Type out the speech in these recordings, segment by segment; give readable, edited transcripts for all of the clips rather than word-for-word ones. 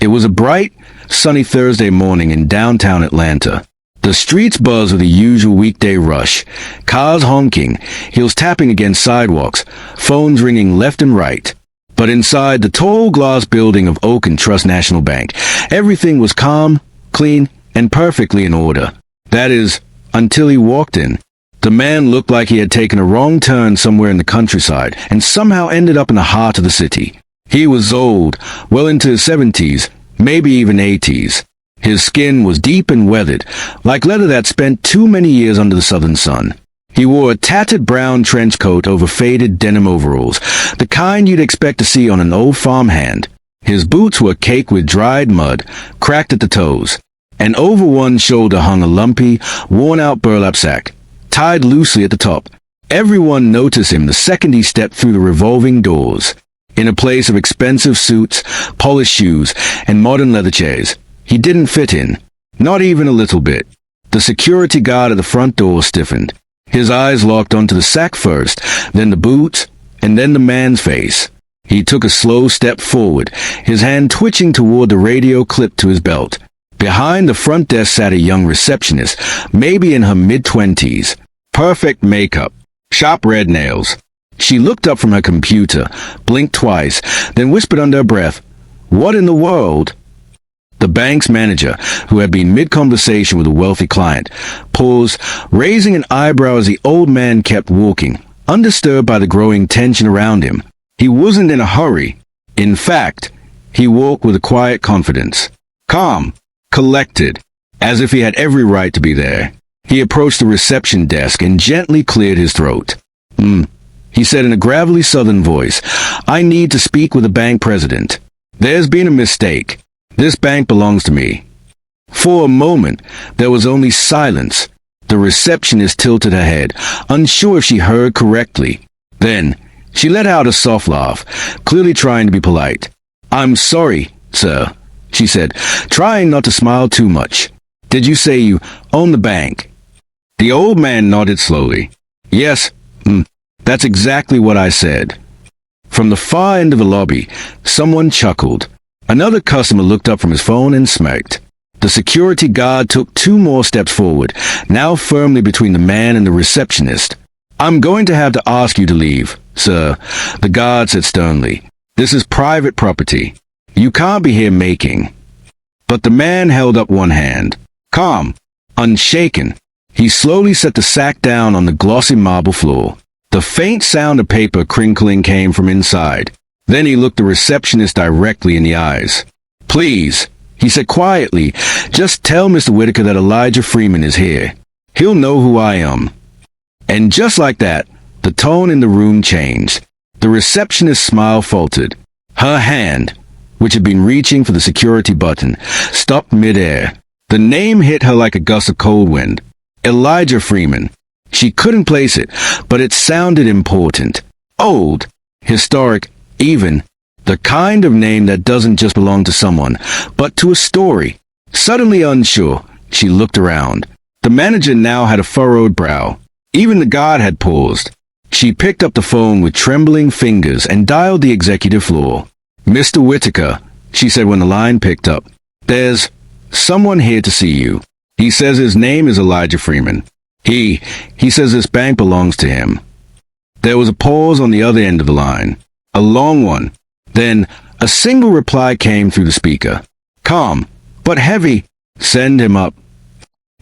It was a bright, sunny Thursday morning in downtown Atlanta. The streets buzzed with the usual weekday rush. Cars honking, heels tapping against sidewalks, phones ringing left and right. But inside the tall glass building of Oak and Trust National Bank, everything was calm, clean, and perfectly in order. That is, until he walked in. The man looked like he had taken a wrong turn somewhere in the countryside and somehow ended up in the heart of the city. He was old, well into his 70s, maybe even 80s. His skin was deep and weathered, like leather that spent too many years under the southern sun. He wore a tattered brown trench coat over faded denim overalls, the kind you'd expect to see on an old farmhand. His boots were caked with dried mud, cracked at the toes, and over one shoulder hung a lumpy, worn-out burlap sack, tied loosely at the top. Everyone noticed him the second he stepped through the revolving doors. In a place of expensive suits, polished shoes, and modern leather chairs, he didn't fit in. Not even a little bit. The security guard at the front door stiffened. His eyes locked onto the sack first, then the boots, and then the man's face. He took a slow step forward, his hand twitching toward the radio clipped to his belt. Behind the front desk sat a young receptionist, maybe in her mid-20s. Perfect makeup, sharp red nails. She looked up from her computer, blinked twice, then whispered under her breath, "What in the world?" The bank's manager, who had been mid-conversation with a wealthy client, paused, raising an eyebrow as the old man kept walking, undisturbed by the growing tension around him. He wasn't in a hurry. In fact, he walked with a quiet confidence. Calm, collected, as if he had every right to be there. He approached the reception desk and gently cleared his throat. He said in a gravelly southern voice, "I need to speak with the bank president. There's been a mistake. This bank belongs to me." For a moment, there was only silence. The receptionist tilted her head, unsure if she heard correctly. Then, she let out a soft laugh, clearly trying to be polite. "I'm sorry, sir," she said, trying not to smile too much. "Did you say you own the bank?" The old man nodded slowly. "Yes, that's exactly what I said." From the far end of the lobby, someone chuckled. Another customer looked up from his phone and smirked. The security guard took 2 more steps forward, now firmly between the man and the receptionist. "I'm going to have to ask you to leave, sir," the guard said sternly. "This is private property. You can't be here making." But the man held up one hand. Calm, unshaken, he slowly set the sack down on the glossy marble floor. The faint sound of paper crinkling came from inside. Then he looked the receptionist directly in the eyes. "Please," he said quietly, "just tell Mr. Whitaker that Elijah Freeman is here. He'll know who I am." And just like that, the tone in the room changed. The receptionist's smile faltered. Her hand, which had been reaching for the security button, stopped midair. The name hit her like a gust of cold wind. Elijah Freeman. She couldn't place it, but it sounded important. Old, historic, even. The kind of name that doesn't just belong to someone, but to a story. Suddenly unsure, she looked around. The manager now had a furrowed brow. Even the guard had paused. She picked up the phone with trembling fingers and dialed the executive floor. "Mr. Whitaker," she said when the line picked up. "There's someone here to see you. He says his name is Elijah Freeman. He says this bank belongs to him." There was a pause on the other end of the line. A long one. Then, a single reply came through the speaker. Calm, but heavy. "Send him up."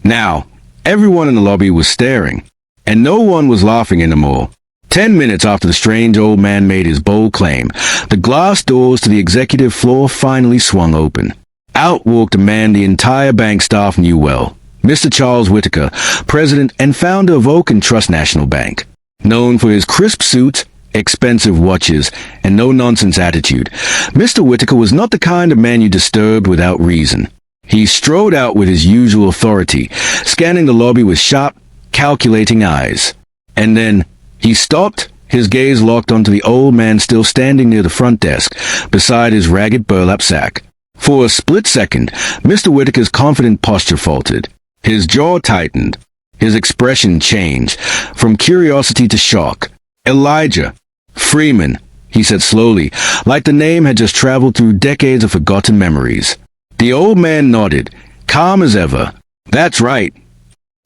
Now, everyone in the lobby was staring, and no one was laughing anymore. 10 minutes after the strange old man made his bold claim, the glass doors to the executive floor finally swung open. Out walked a man the entire bank staff knew well. Mr. Charles Whitaker, president and founder of Oak and Trust National Bank. Known for his crisp suits, expensive watches, and no-nonsense attitude, Mr. Whitaker was not the kind of man you disturbed without reason. He strode out with his usual authority, scanning the lobby with sharp, calculating eyes. And then, he stopped, his gaze locked onto the old man still standing near the front desk, beside his ragged burlap sack. For a split second, Mr. Whitaker's confident posture faltered. His jaw tightened. His expression changed, from curiosity to shock. "Elijah Freeman," he said slowly, like the name had just traveled through decades of forgotten memories. The old man nodded, calm as ever. That's right.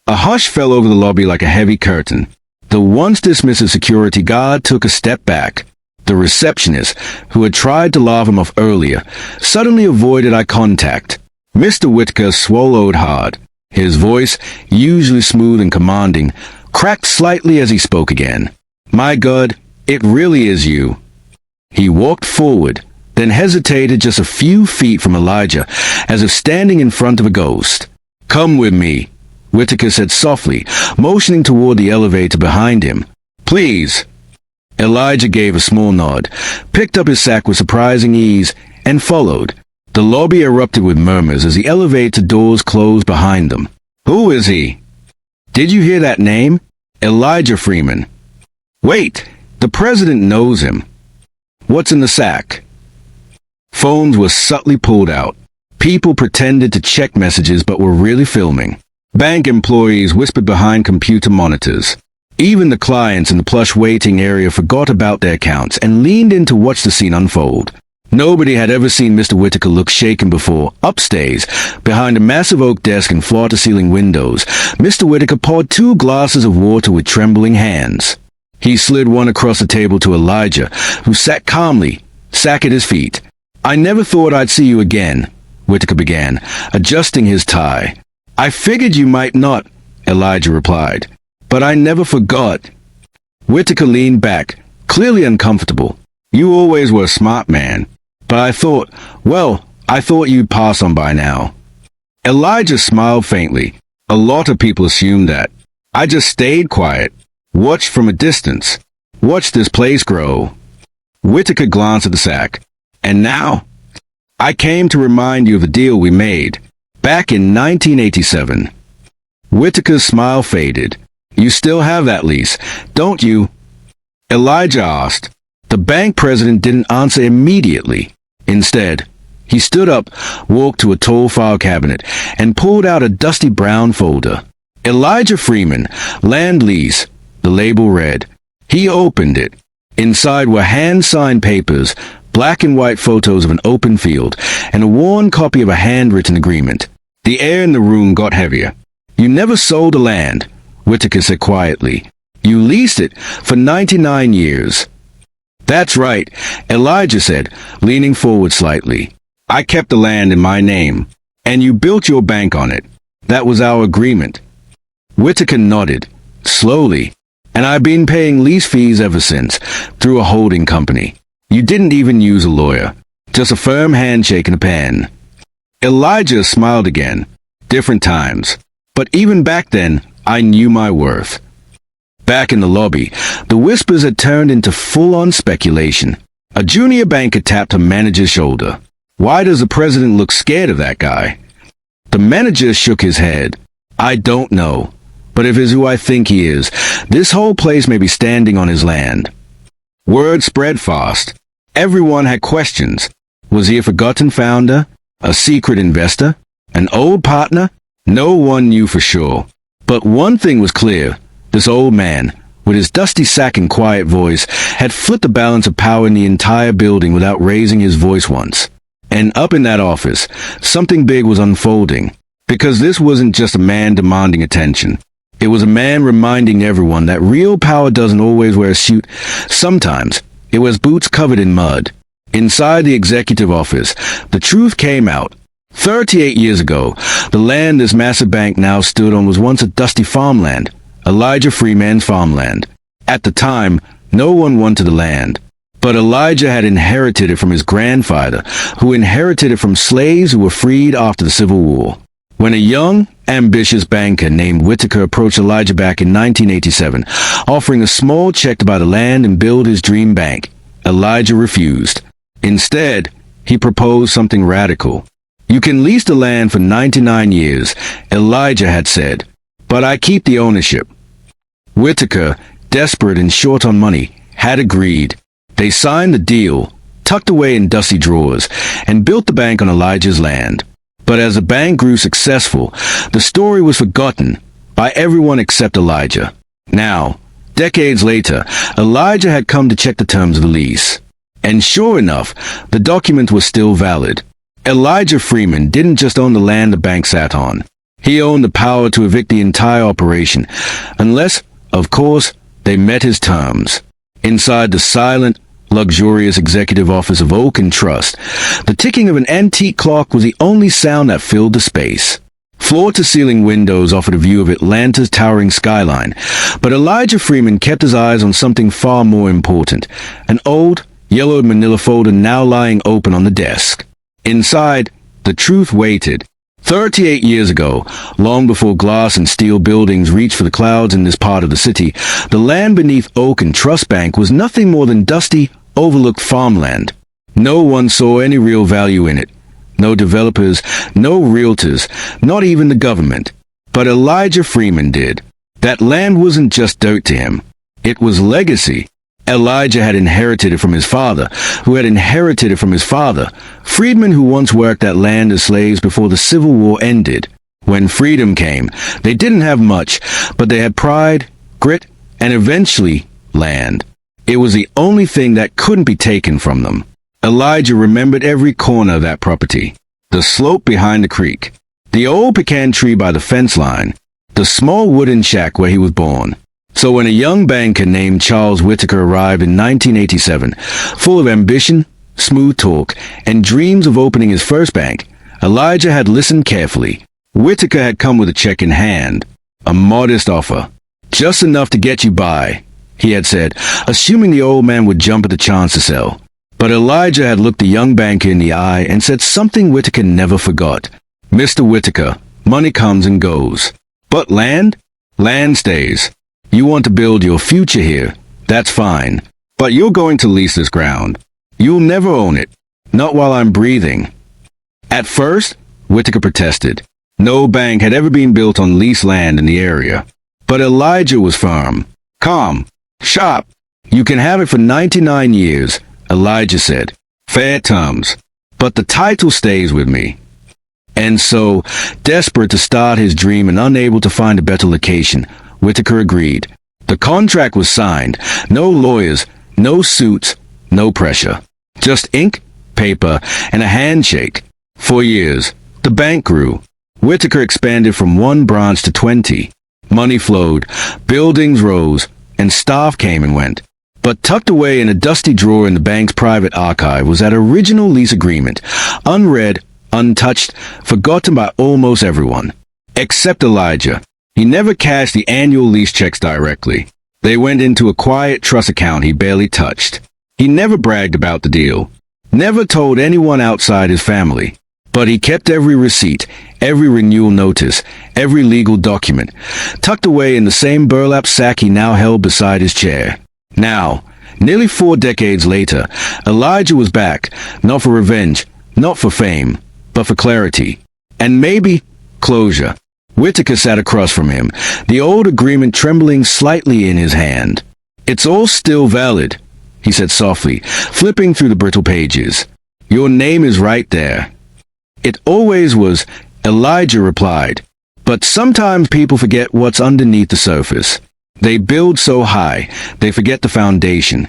A hush fell over the lobby like a heavy curtain. The once dismissive security guard took a step back. The receptionist, who had tried to laugh him off earlier, suddenly avoided eye contact. Mr. Whitaker swallowed hard. His voice, usually smooth and commanding, cracked slightly as he spoke again. My God, it really is you. He walked forward, then hesitated just a few feet from Elijah, as if standing in front of a ghost. Come with me, Whitaker said softly, motioning toward the elevator behind him. Please. Elijah gave a small nod, picked up his sack with surprising ease, and followed. The lobby erupted with murmurs as the elevator doors closed behind them. Who is he? Did you hear that name? Elijah Freeman. Wait, the president knows him. What's in the sack? Phones were subtly pulled out. People pretended to check messages but were really filming. Bank employees whispered behind computer monitors. Even the clients in the plush waiting area forgot about their accounts and leaned in to watch the scene unfold. Nobody had ever seen Mr. Whitaker look shaken before. Upstairs, behind a massive oak desk and floor-to-ceiling windows, Mr. Whitaker poured 2 glasses of water with trembling hands. He slid one across the table to Elijah, who sat calmly, sack at his feet. I never thought I'd see you again, Whitaker began, adjusting his tie. I figured you might not, Elijah replied. But I never forgot. Whitaker leaned back, clearly uncomfortable. You always were a smart man. But I thought you'd pass on by now. Elijah smiled faintly. A lot of people assumed that. I just stayed quiet, watched from a distance, watched this place grow. Whitaker glanced at the sack. And now? I came to remind you of the deal we made, back in 1987. Whitaker's smile faded. You still have that lease, don't you? Elijah asked. The bank president didn't answer immediately. Instead, he stood up, walked to a tall file cabinet, and pulled out a dusty brown folder. Elijah Freeman, land lease, the label read. He opened it. Inside were hand-signed papers, black and white photos of an open field, and a worn copy of a handwritten agreement. The air in the room got heavier. You never sold the land, Whitaker said quietly. You leased it for 99 years. That's right, Elijah said, leaning forward slightly. I kept the land in my name, and you built your bank on it. That was our agreement. Whitaker nodded, slowly, and I've been paying lease fees ever since, through a holding company. You didn't even use a lawyer, just a firm handshake and a pen. Elijah smiled again. Different times. But even back then, I knew my worth. Back in the lobby, the whispers had turned into full-on speculation. A junior banker tapped her manager's shoulder. Why does the president look scared of that guy? The manager shook his head. I don't know. But if he's who I think he is, this whole place may be standing on his land. Word spread fast. Everyone had questions. Was he a forgotten founder? A secret investor? An old partner? No one knew for sure. But one thing was clear. This old man, with his dusty sack and quiet voice, had flipped the balance of power in the entire building without raising his voice once. And up in that office, something big was unfolding. Because this wasn't just a man demanding attention. It was a man reminding everyone that real power doesn't always wear a suit. Sometimes, it wears boots covered in mud. Inside the executive office, the truth came out. 38 years ago, the land this massive bank now stood on was once a dusty farmland. Elijah Freeman's farmland. At the time, no one wanted the land. But Elijah had inherited it from his grandfather, who inherited it from slaves who were freed after the Civil War. When a young, ambitious banker named Whitaker approached Elijah back in 1987, offering a small check to buy the land and build his dream bank, Elijah refused. Instead, he proposed something radical. You can lease the land for 99 years, Elijah had said, but I keep the ownership. Whitaker, desperate and short on money, had agreed. They signed the deal, tucked away in dusty drawers, and built the bank on Elijah's land. But as the bank grew successful, the story was forgotten by everyone except Elijah. Now, decades later, Elijah had come to check the terms of the lease. And sure enough, the document was still valid. Elijah Freeman didn't just own the land the bank sat on. He owned the power to evict the entire operation, unless, of course, they met his terms. Inside the silent, luxurious executive office of Oak and Trust, the ticking of an antique clock was the only sound that filled the space. Floor-to-ceiling windows offered a view of Atlanta's towering skyline, but Elijah Freeman kept his eyes on something far more important, an old, yellowed manila folder now lying open on the desk. Inside, the truth waited. 38 years ago, long before glass and steel buildings reached for the clouds in this part of the city, the land beneath Oak and Trust Bank was nothing more than dusty, overlooked farmland. No one saw any real value in it. No developers, no realtors, not even the government. But Elijah Freeman did. That land wasn't just dirt to him. It was legacy. Elijah had inherited it from his father, who had inherited it from his father, freedmen who once worked that land as slaves before the Civil War ended. When freedom came, they didn't have much, but they had pride, grit, and eventually, land. It was the only thing that couldn't be taken from them. Elijah remembered every corner of that property. The slope behind the creek, the old pecan tree by the fence line, the small wooden shack where he was born. So when a young banker named Charles Whitaker arrived in 1987, full of ambition, smooth talk, and dreams of opening his first bank, Elijah had listened carefully. Whitaker had come with a check in hand, a modest offer. Just enough to get you by, he had said, assuming the old man would jump at the chance to sell. But Elijah had looked the young banker in the eye and said something Whitaker never forgot. Mr. Whitaker, money comes and goes. But land? Land stays. You want to build your future here, that's fine. But you're going to lease this ground. You'll never own it. Not while I'm breathing. At first, Whitaker protested. No bank had ever been built on leased land in the area. But Elijah was firm. Calm. Sharp. You can have it for 99 years, Elijah said. Fair terms. But the title stays with me. And so, desperate to start his dream and unable to find a better location, Whitaker agreed. The contract was signed. No lawyers, no suits, no pressure. Just ink, paper, and a handshake. For years, the bank grew. Whitaker expanded from one branch to 20. Money flowed, buildings rose, and staff came and went. But tucked away in a dusty drawer in the bank's private archive was that original lease agreement, unread, untouched, forgotten by almost everyone. Except Elijah. He never cashed the annual lease checks directly. They went into a quiet trust account he barely touched. He never bragged about the deal. Never told anyone outside his family. But he kept every receipt, every renewal notice, every legal document, tucked away in the same burlap sack he now held beside his chair. Now, nearly 4 decades later, Elijah was back, not for revenge, not for fame, but for clarity. And maybe closure. Whitaker sat across from him, the old agreement trembling slightly in his hand. It's all still valid, he said softly, flipping through the brittle pages. Your name is right there. It always was, Elijah replied. But sometimes people forget what's underneath the surface. They build so high, they forget the foundation.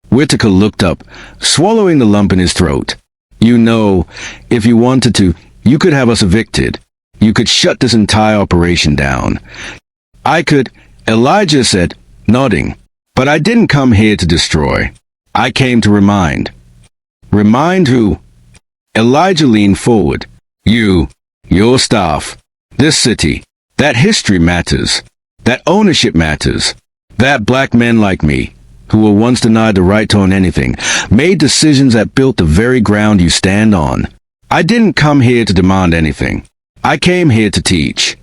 Whitaker looked up, swallowing the lump in his throat. You know, if you wanted to, you could have us evicted. You could shut this entire operation down. I could, Elijah said, nodding. But I didn't come here to destroy. I came to remind. Remind who? Elijah leaned forward. You, your staff, this city. That history matters. That ownership matters. That black men like me, who were once denied the right to own anything, made decisions that built the very ground you stand on. I didn't come here to demand anything. I came here to teach.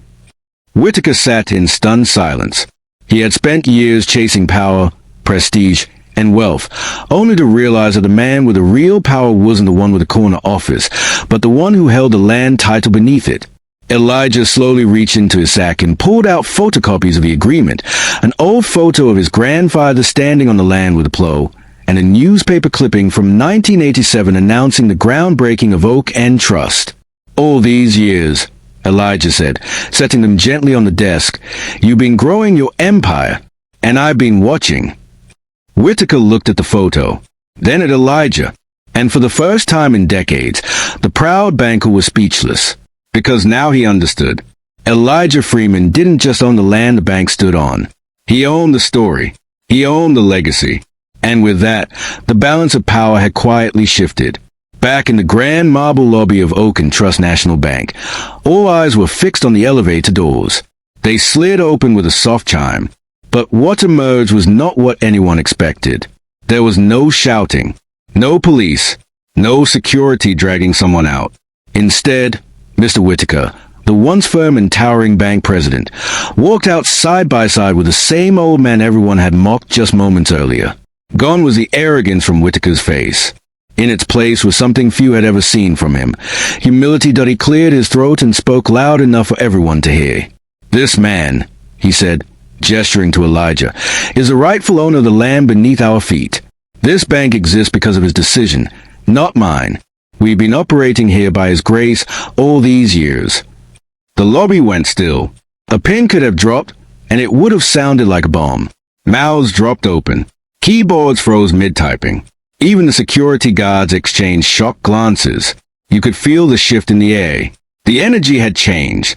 Whitaker sat in stunned silence. He had spent years chasing power, prestige, and wealth, only to realize that the man with the real power wasn't the one with the corner office, but the one who held the land title beneath it. Elijah slowly reached into his sack and pulled out photocopies of the agreement, an old photo of his grandfather standing on the land with a plow, and a newspaper clipping from 1987 announcing the groundbreaking of Oak and Trust. All these years, Elijah said, setting them gently on the desk, you've been growing your empire, and I've been watching. Whitaker looked at the photo. then at Elijah. And for the first time in decades, the proud banker was speechless. Because now he understood. Elijah Freeman didn't just own the land the bank stood on. He owned the story. He owned the legacy. And with that, the balance of power had quietly shifted. Back in the grand marble lobby of Oak and Trust National Bank, all eyes were fixed on the elevator doors. They slid open with a soft chime. But what emerged was not what anyone expected. There was no shouting, no police, no security dragging someone out. Instead, Mr. Whitaker, the once firm and towering bank president, walked out side by side with the same old man everyone had mocked just moments earlier. Gone was the arrogance from Whitaker's face. In its place was something few had ever seen from him. Humility that he cleared his throat and spoke loud enough for everyone to hear. "This man," he said, gesturing to Elijah, "is the rightful owner of the land beneath our feet. This bank exists because of his decision, not mine. We've been operating here by his grace all these years." The lobby went still. A pin could have dropped, and it would have sounded like a bomb. Mouths dropped open. Keyboards froze mid-typing. Even the security guards exchanged shocked glances. You could feel the shift in the air. The energy had changed.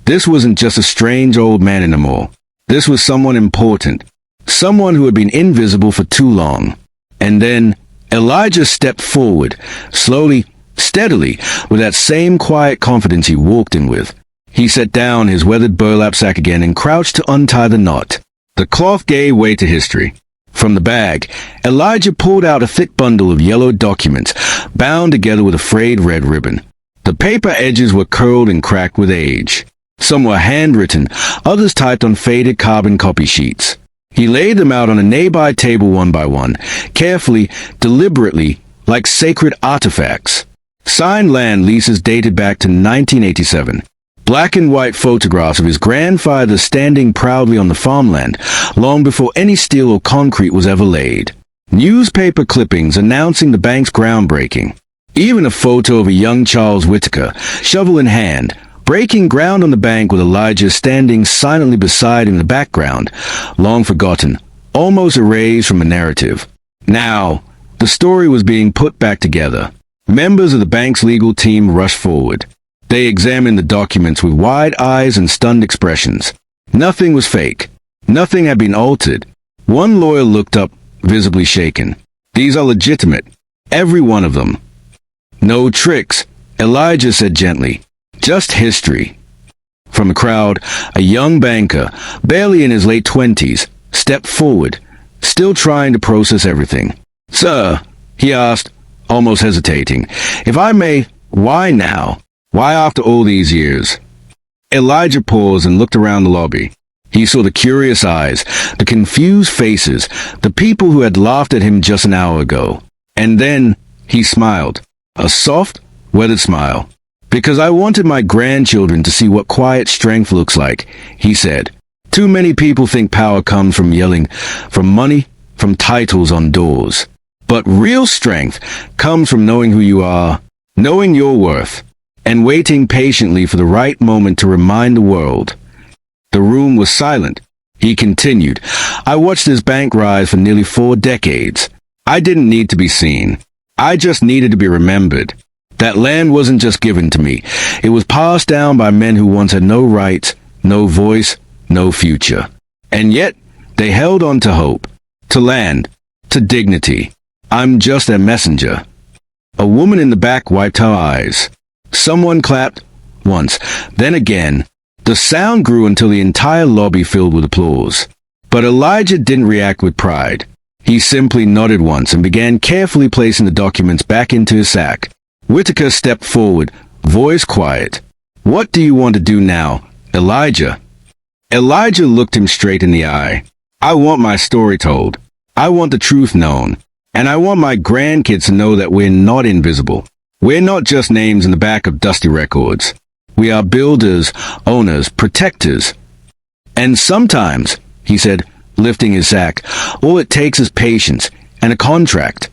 This wasn't just a strange old man anymore. This was someone important. Someone who had been invisible for too long. And then Elijah stepped forward, slowly, steadily, with that same quiet confidence he walked in with. He set down his weathered burlap sack again and crouched to untie the knot. The cloth gave way to history. From the bag, Elijah pulled out a thick bundle of yellow documents, bound together with a frayed red ribbon. The paper edges were curled and cracked with age. Some were handwritten, others typed on faded carbon copy sheets. He laid them out on a nearby table one by one, carefully, deliberately, like sacred artifacts. Signed land leases dated back to 1987. Black and white photographs of his grandfather standing proudly on the farmland, long before any steel or concrete was ever laid. Newspaper clippings announcing the bank's groundbreaking. Even a photo of a young Charles Whitaker, shovel in hand, breaking ground on the bank with Elijah standing silently beside him in the background, long forgotten, almost erased from the narrative. Now, the story was being put back together. Members of the bank's legal team rushed forward. They examined the documents with wide eyes and stunned expressions. Nothing was fake. Nothing had been altered. One lawyer looked up, visibly shaken. "These are legitimate. Every one of them." "No tricks," Elijah said gently. "Just history." From the crowd, a young banker, barely in his late 20s, stepped forward, still trying to process everything. "Sir," he asked, almost hesitating, "if I may, why now? Why after all these years?" Elijah paused and looked around the lobby. He saw the curious eyes, the confused faces, the people who had laughed at him just an hour ago. And then he smiled, a soft, weathered smile. "Because I wanted my grandchildren to see what quiet strength looks like," he said. "Too many people think power comes from yelling, from money, from titles on doors. But real strength comes from knowing who you are, knowing your worth, and waiting patiently for the right moment to remind the world." The room was silent. He continued, "I watched this bank rise for nearly 4 decades. I didn't need to be seen. I just needed to be remembered. That land wasn't just given to me. It was passed down by men who once had no rights, no voice, no future. And yet, they held on to hope, to land, to dignity. I'm just their messenger." A woman in the back wiped her eyes. Someone clapped, once, then again. The sound grew until the entire lobby filled with applause. But Elijah didn't react with pride. He simply nodded once and began carefully placing the documents back into his sack. Whitaker stepped forward, voice quiet. "What do you want to do now, Elijah?" Elijah looked him straight in the eye. "I want my story told. I want the truth known. And I want my grandkids to know that we're not invisible. We're not just names in the back of dusty records. We are builders, owners, protectors. And sometimes," he said, lifting his sack, "all it takes is patience and a contract."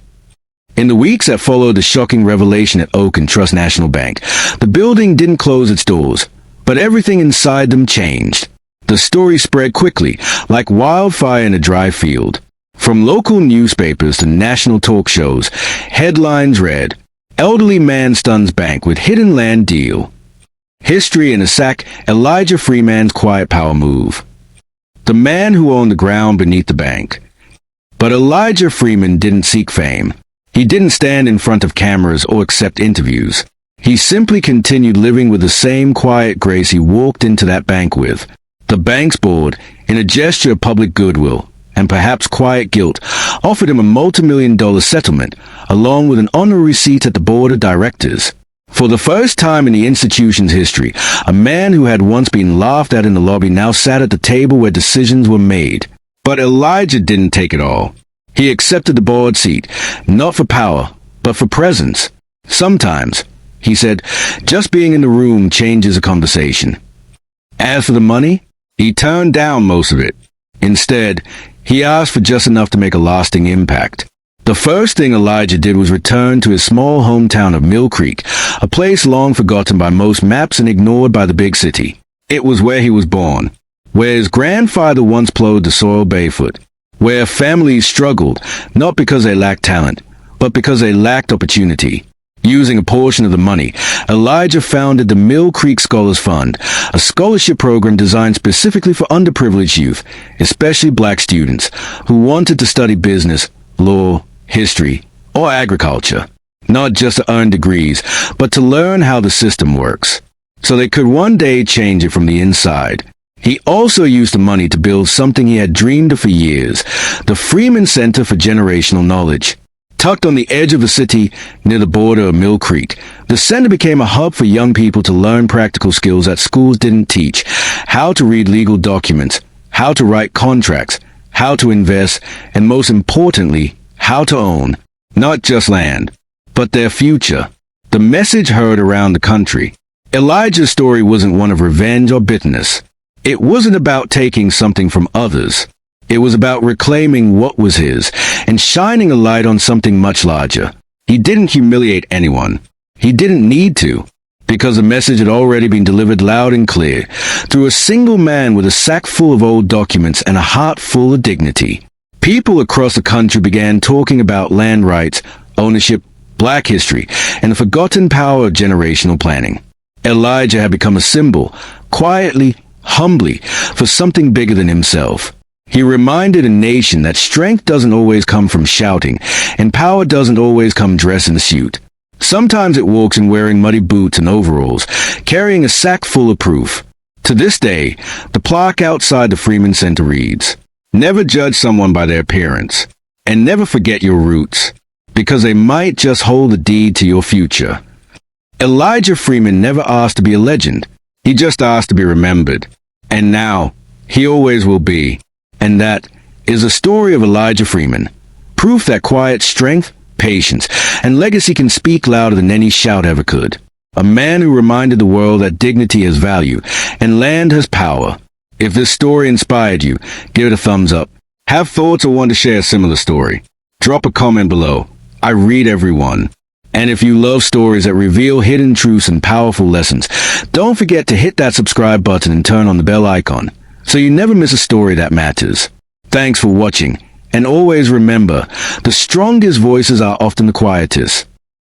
In the weeks that followed the shocking revelation at Oak and Trust National Bank, the building didn't close its doors, but everything inside them changed. The story spread quickly, like wildfire in a dry field. From From local newspapers to national talk shows, headlines read, "Elderly man stuns bank with hidden land deal." History in a sack, Elijah Freeman's quiet power move. The man who owned the ground beneath the bank. But Elijah Freeman didn't seek fame. He didn't stand in front of cameras or accept interviews. He simply continued living with the same quiet grace he walked into that bank with. The bank's board, in a gesture of public goodwill, and perhaps quiet guilt, offered him a multi-million-dollar settlement, along with an honorary seat at the board of directors. For the first time in the institution's history, a man who had once been laughed at in the lobby now sat at the table where decisions were made. But Elijah didn't take it all. He accepted the board seat, not for power, but for presence. Sometimes, he said, just being in the room changes a conversation. As for the money, he turned down most of it. Instead, he asked for just enough to make a lasting impact. The first thing Elijah did was return to his small hometown of Mill Creek, a place long forgotten by most maps and ignored by the big city. It was where he was born, where his grandfather once plowed the soil barefoot, where families struggled, not because they lacked talent, but because they lacked opportunity. Using a portion of the money, Elijah founded the Mill Creek Scholars Fund, a scholarship program designed specifically for underprivileged youth, especially black students, who wanted to study business, law, history, or agriculture, not just to earn degrees, but to learn how the system works, so they could one day change it from the inside. He also used the money to build something he had dreamed of for years, the Freeman Center for Generational Knowledge. Tucked on the edge of the city, near the border of Mill Creek, the center became a hub for young people to learn practical skills that schools didn't teach: how to read legal documents, how to write contracts, how to invest, and most importantly, how to own, not just land, but their future. The message heard around the country. Elijah's story wasn't one of revenge or bitterness. It wasn't about taking something from others. It was about reclaiming what was his and shining a light on something much larger. He didn't humiliate anyone. He didn't need to, because the message had already been delivered loud and clear through a single man with a sack full of old documents and a heart full of dignity. People across the country began talking about land rights, ownership, black history, and the forgotten power of generational planning. Elijah had become a symbol, quietly, humbly, for something bigger than himself. He reminded a nation that strength doesn't always come from shouting, and power doesn't always come dressed in a suit. Sometimes it walks in wearing muddy boots and overalls, carrying a sack full of proof. To this day, the plaque outside the Freeman Center reads, "Never judge someone by their appearance, and never forget your roots, because they might just hold the deed to your future." Elijah Freeman never asked to be a legend. He just asked to be remembered. And now, he always will be. And that is the story of Elijah Freeman. Proof that quiet strength, patience, and legacy can speak louder than any shout ever could. A man who reminded the world that dignity has value, and land has power. If this story inspired you, give it a thumbs up. Have thoughts or want to share a similar story? Drop a comment below. I read every one. And if you love stories that reveal hidden truths and powerful lessons, don't forget to hit that subscribe button and turn on the bell icon, so you never miss a story that matters. Thanks for watching, and always remember, the strongest voices are often the quietest.